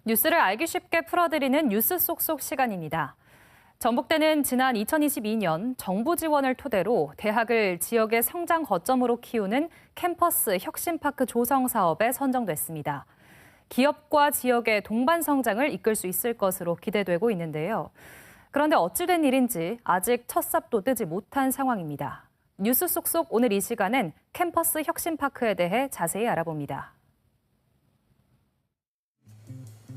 뉴스를 알기 쉽게 풀어드리는 뉴스 쏙쏙 시간입니다. 전북대는 지난 2022년 정부 지원을 토대로 대학을 지역의 성장 거점으로 키우는 캠퍼스 혁신파크 조성 사업에 선정됐습니다. 기업과 지역의 동반 성장을 이끌 수 있을 것으로 기대되고 있는데요. 그런데 어찌된 일인지 아직 첫 삽도 뜨지 못한 상황입니다. 뉴스 쏙쏙 오늘 이 시간은 캠퍼스 혁신파크에 대해 자세히 알아봅니다.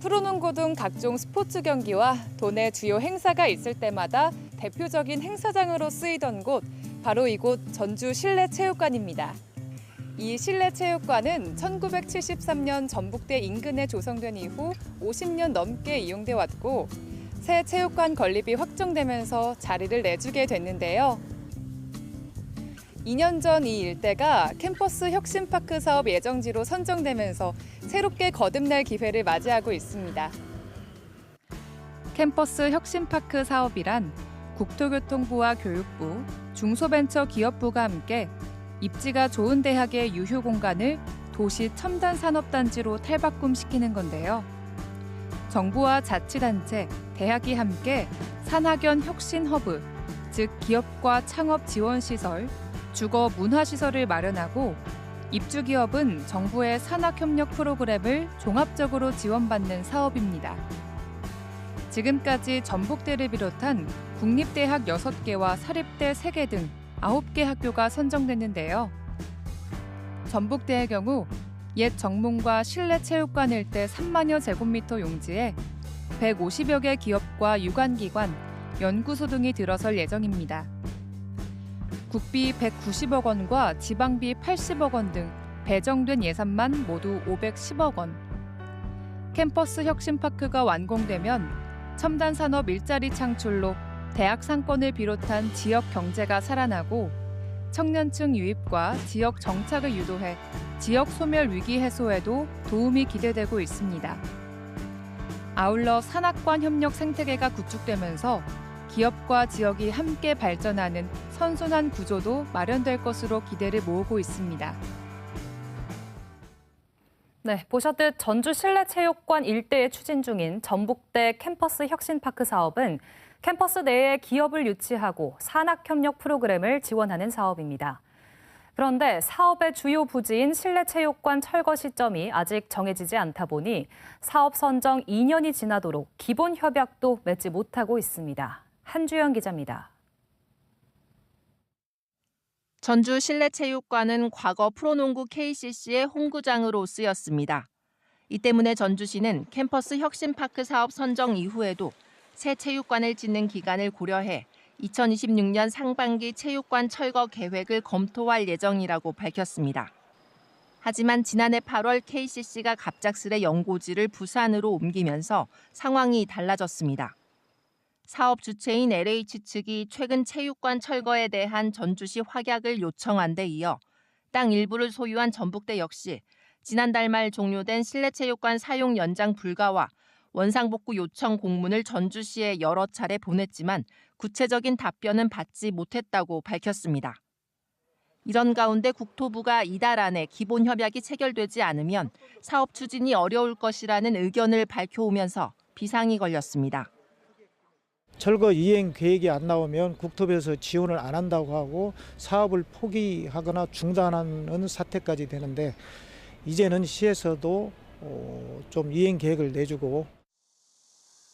프로농구 등 각종 스포츠 경기와 도내 주요 행사가 있을 때마다 대표적인 행사장으로 쓰이던 곳, 바로 이곳 전주 실내체육관입니다. 이 실내체육관은 1973년 전북대 인근에 조성된 이후 50년 넘게 이용돼 왔고 새 체육관 건립이 확정되면서 자리를 내주게 됐는데요. 2년 전 이 일대가 캠퍼스 혁신파크 사업 예정지로 선정되면서 새롭게 거듭날 기회를 맞이하고 있습니다. 캠퍼스 혁신파크 사업이란 국토교통부와 교육부, 중소벤처기업부가 함께 입지가 좋은 대학의 유휴 공간을 도시 첨단 산업단지로 탈바꿈시키는 건데요. 정부와 자치단체, 대학이 함께 산학연 혁신 허브, 즉 기업과 창업 지원 시설, 주거 문화시설을 마련하고 입주기업은 정부의 산학협력 프로그램을 종합적으로 지원받는 사업입니다. 지금까지 전북대를 비롯한 국립대학 6개와 사립대 3개 등 9개 학교가 선정됐는데요. 전북대의 경우 옛 정문과 실내체육관 일대 3만여 제곱미터 용지에 150여 개 기업과 유관기관, 연구소 등이 들어설 예정입니다. 국비 190억 원과 지방비 80억 원 등 배정된 예산만 모두 510억 원. 캠퍼스 혁신파크가 완공되면 첨단 산업 일자리 창출로 대학 상권을 비롯한 지역 경제가 살아나고 청년층 유입과 지역 정착을 유도해 지역 소멸 위기 해소에도 도움이 기대되고 있습니다. 아울러 산학관 협력 생태계가 구축되면서 기업과 지역이 함께 발전하는 선순환 구조도 마련될 것으로 기대를 모으고 있습니다. 네, 보셨듯 전주 실내체육관 일대에 추진 중인 전북대 캠퍼스 혁신파크 사업은 캠퍼스 내에 기업을 유치하고 산학협력 프로그램을 지원하는 사업입니다. 그런데 사업의 주요 부지인 실내체육관 철거 시점이 아직 정해지지 않다 보니 사업 선정 2년이 지나도록 기본 협약도 맺지 못하고 있습니다. 한주영 기자입니다. 전주 실내체육관은 과거 프로농구 KCC의 홈구장으로 쓰였습니다. 이 때문에 전주시는 캠퍼스 혁신파크 사업 선정 이후에도 새 체육관을 짓는 기간을 고려해 2026년 상반기 체육관 철거 계획을 검토할 예정이라고 밝혔습니다. 하지만 지난해 8월 KCC가 갑작스레 연고지를 부산으로 옮기면서 상황이 달라졌습니다. 사업 주체인 LH 측이 최근 체육관 철거에 대한 전주시 확약을 요청한 데 이어 땅 일부를 소유한 전북대 역시 지난달 말 종료된 실내체육관 사용 연장 불가와 원상복구 요청 공문을 전주시에 여러 차례 보냈지만 구체적인 답변은 받지 못했다고 밝혔습니다. 이런 가운데 국토부가 이달 안에 기본 협약이 체결되지 않으면 사업 추진이 어려울 것이라는 의견을 밝혀오면서 비상이 걸렸습니다. 철거 이행 계획이 안 나오면 국토부에서 지원을 안 한다고 하고 사업을 포기하거나 중단하는 사태까지 되는데 이제는 시에서도 좀 이행 계획을 내주고.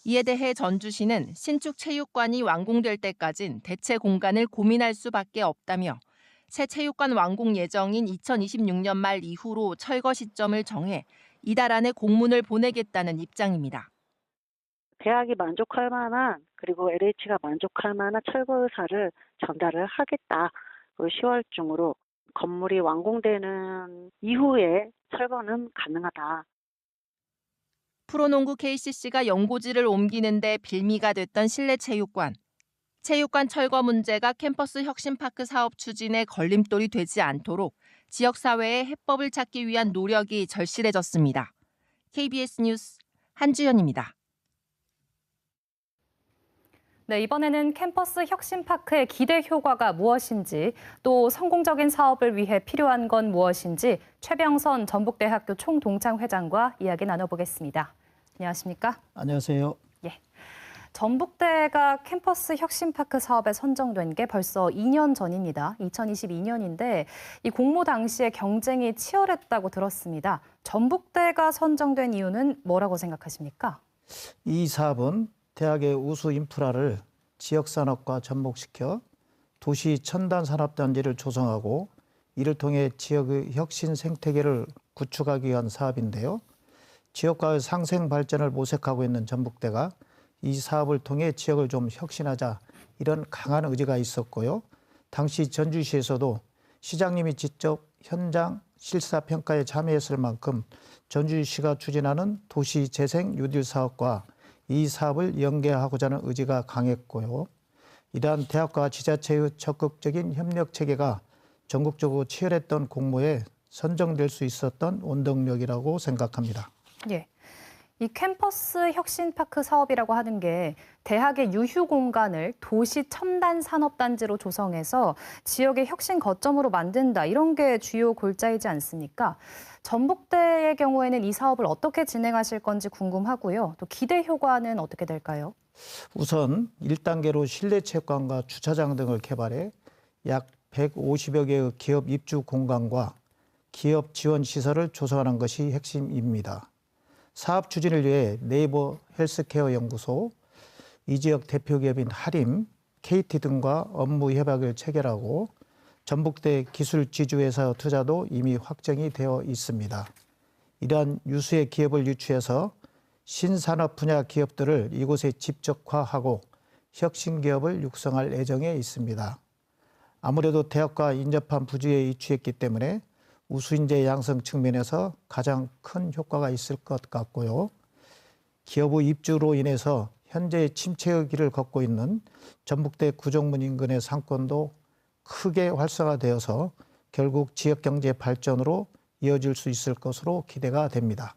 이에 대해 전주시는 신축 체육관이 완공될 때까진 대체 공간을 고민할 수밖에 없다며 새 체육관 완공 예정인 2026년 말 이후로 철거 시점을 정해 이달 안에 공문을 보내겠다는 입장입니다. 대학이 만족할 만한 그리고 LH가 만족할 만한 철거 의사를 전달을 하겠다. 10월 중으로 건물이 완공되는 이후에 철거는 가능하다. 프로농구 KCC가 연고지를 옮기는데 빌미가 됐던 실내체육관. 체육관 철거 문제가 캠퍼스 혁신파크 사업 추진에 걸림돌이 되지 않도록 지역사회의 해법을 찾기 위한 노력이 절실해졌습니다. KBS 뉴스 한주연입니다. 네, 이번에는 캠퍼스 혁신파크의 기대 효과가 무엇인지 또 성공적인 사업을 위해 필요한 건 무엇인지 최병선 전북대학교 총동창회장과 이야기 나눠보겠습니다. 안녕하십니까? 안녕하세요. 전북대가 캠퍼스 혁신파크 사업에 선정된 게 벌써 2년 전입니다. 2022년인데 이 공모 당시에 경쟁이 치열했다고 들었습니다. 전북대가 선정된 이유는 뭐라고 생각하십니까? 이 사업은 대학의 우수 인프라를 지역산업과 접목시켜 도시 첨단 산업단지를 조성하고 이를 통해 지역의 혁신 생태계를 구축하기 위한 사업인데요. 지역과의 상생 발전을 모색하고 있는 전북대가 이 사업을 통해 지역을 좀 혁신하자 이런 강한 의지가 있었고요. 당시 전주시에서도 시장님이 직접 현장 실사평가에 참여했을 만큼 전주시가 추진하는 도시재생 뉴딜 사업과 이 사업을 연계하고자 하는 의지가 강했고요. 이러한 대학과 지자체의 적극적인 협력 체계가 전국적으로 치열했던 공모에 선정될 수 있었던 원동력이라고 생각합니다. 예. 이 캠퍼스 혁신파크 사업이라고 하는 게 대학의 유휴 공간을 도시 첨단 산업단지로 조성해서 지역의 혁신 거점으로 만든다. 이런 게 주요 골자이지 않습니까? 전북대의 경우에는 이 사업을 어떻게 진행하실 건지 궁금하고요. 또 기대 효과는 어떻게 될까요? 우선 1단계로 실내체육관과 주차장 등을 개발해 약 150여 개의 기업 입주 공간과 기업 지원 시설을 조성하는 것이 핵심입니다. 사업 추진을 위해 네이버 헬스케어 연구소, 이 지역 대표 기업인 하림, KT 등과 업무 협약을 체결하고 전북대 기술 지주회사 투자도 이미 확정이 되어 있습니다. 이러한 유수의 기업을 유치해서 신산업 분야 기업들을 이곳에 집적화하고 혁신 기업을 육성할 예정에 있습니다. 아무래도 대학과 인접한 부지에 위치했기 때문에 우수인재 양성 측면에서 가장 큰 효과가 있을 것 같고요. 기업의 입주로 인해서 현재 침체의 길을 걷고 있는 전북대 구정문 인근의 상권도 크게 활성화되어서 결국 지역경제 발전으로 이어질 수 있을 것으로 기대가 됩니다.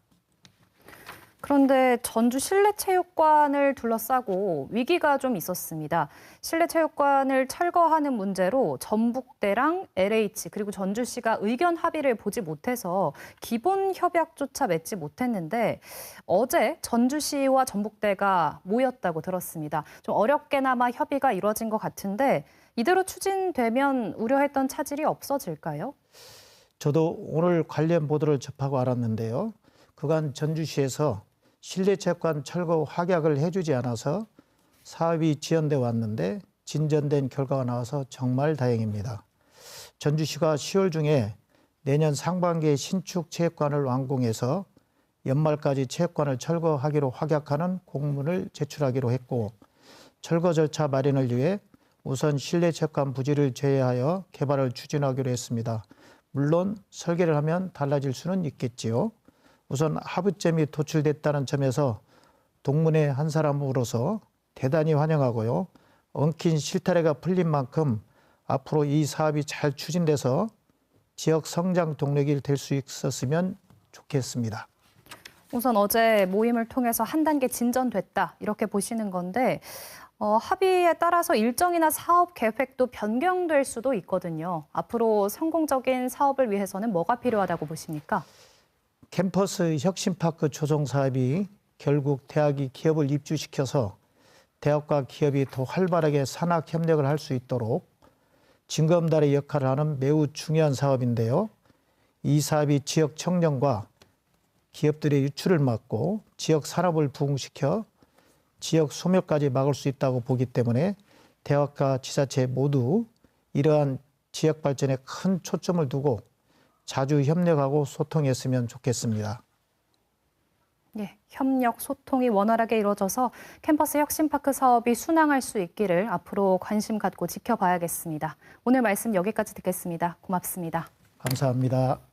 그런데 전주 실내체육관을 둘러싸고 위기가 좀 있었습니다. 실내체육관을 철거하는 문제로 전북대랑 LH 그리고 전주시가 의견 합의를 보지 못해서 기본 협약조차 맺지 못했는데 어제 전주시와 전북대가 모였다고 들었습니다. 좀 어렵게나마 협의가 이루어진 것 같은데 이대로 추진되면 우려했던 차질이 없어질까요? 저도 오늘 관련 보도를 접하고 알았는데요. 그간 전주시에서 실내체육관 철거 확약을 해주지 않아서 사업이 지연돼 왔는데 진전된 결과가 나와서 정말 다행입니다. 전주시가 10월 중에 내년 상반기에 신축 체육관을 완공해서 연말까지 체육관을 철거하기로 확약하는 공문을 제출하기로 했고 철거 절차 마련을 위해 우선 실내체육관 부지를 제외하여 개발을 추진하기로 했습니다. 물론 설계를 하면 달라질 수는 있겠지요. 우선 합의점이 도출됐다는 점에서 동문의 한 사람으로서 대단히 환영하고요. 엉킨 실타래가 풀린 만큼 앞으로 이 사업이 잘 추진돼서 지역 성장 동력이 될 수 있었으면 좋겠습니다. 우선 어제 모임을 통해서 한 단계 진전됐다 이렇게 보시는 건데 합의에 따라서 일정이나 사업 계획도 변경될 수도 있거든요. 앞으로 성공적인 사업을 위해서는 뭐가 필요하다고 보십니까? 캠퍼스 혁신파크 조성 사업이 결국 대학이 기업을 입주시켜서 대학과 기업이 더 활발하게 산학 협력을 할 수 있도록 징검다리 역할을 하는 매우 중요한 사업인데요. 이 사업이 지역 청년과 기업들의 유출을 막고 지역 산업을 부흥시켜 지역 소멸까지 막을 수 있다고 보기 때문에 대학과 지자체 모두 이러한 지역 발전에 큰 초점을 두고 자주 협력하고 소통했으면 좋겠습니다. 예, 협력, 소통이 원활하게 이루어져서 캠퍼스 혁신파크 사업이 순항할 수 있기를 앞으로 관심 갖고 지켜봐야겠습니다. 오늘 말씀 여기까지 듣겠습니다. 고맙습니다. 감사합니다.